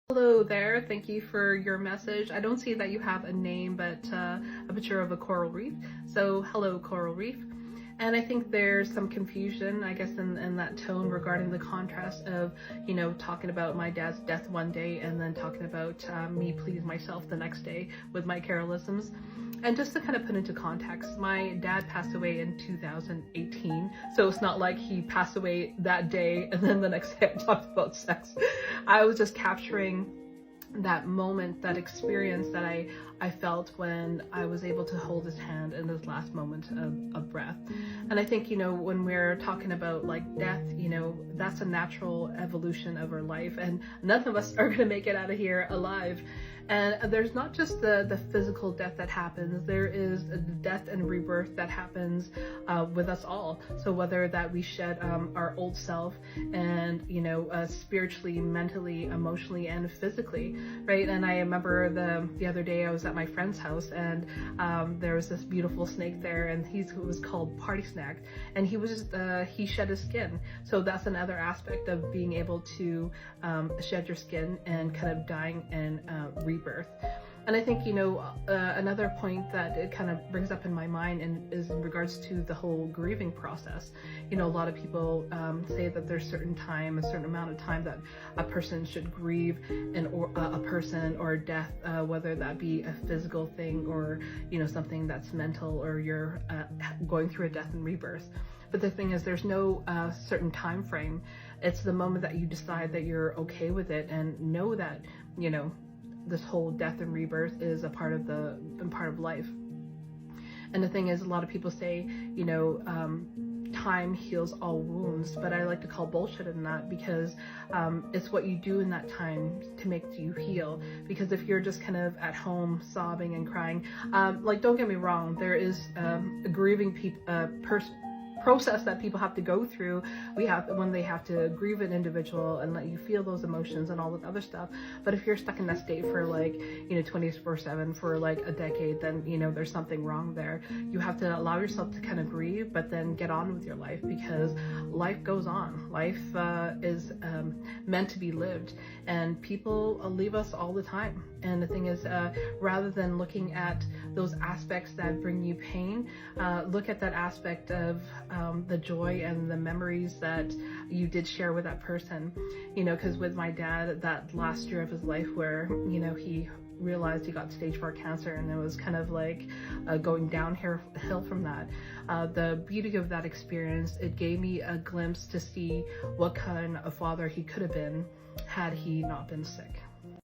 Hello there, thank you for your message. I don't see that you have a name, but a picture of a coral reef. So hello, coral reef. And I think there's some confusion, I guess, in that tone regarding the contrast of, talking about my dad's death one day and then talking about me please myself the next day with my Carolisms. And just to kind of put into context, my dad passed away in 2018, so it's not like he passed away that day and then the next day I talked about sex. I was just capturing that moment, that experience that I felt when I was able to hold his hand in his last moment of breath. And I think, when we're talking about like death, that's a natural evolution of our life, and none of us are going to make it out of here alive. And there's not just the physical death that happens, there is the death and rebirth that happens with us all. So whether that we shed our old self and, spiritually, mentally, emotionally, and physically, right? And I remember the other day I was at my friend's house, and there was this beautiful snake there, and he was called Party Snack, and he was just, he shed his skin. So that's another aspect of being able to shed your skin and kind of dying and rebirth. And I think, another point that it kind of brings up in my mind is in regards to the whole grieving process. A lot of people say that there's a certain amount of time that a person should grieve a person or death, whether that be a physical thing or, something that's mental, or you're going through a death and rebirth. But the thing is, there's no certain time frame. It's the moment that you decide that you're okay with it and know that, this whole death and rebirth is a part of life. And the thing is, a lot of people say, time heals all wounds, but I like to call bullshit in that, because it's what you do in that time to make you heal. Because if you're just kind of at home sobbing and crying, don't get me wrong, there is a grieving process that people have to go through. When they have to grieve an individual and let you feel those emotions and all that other stuff. But if you're stuck in that state for 24/7 for a decade, then there's something wrong there. You have to allow yourself to kind of grieve, but then get on with your life, because life goes on. Life is meant to be lived, and people leave us all the time. And the thing is, rather than looking at those aspects that bring you pain, look at that aspect of the joy and the memories that you did share with that person. Because with my dad, that last year of his life where, he realized he got stage 4 cancer, and it was kind of like going downhill from that. The beauty of that experience, it gave me a glimpse to see what kind of father he could have been had he not been sick.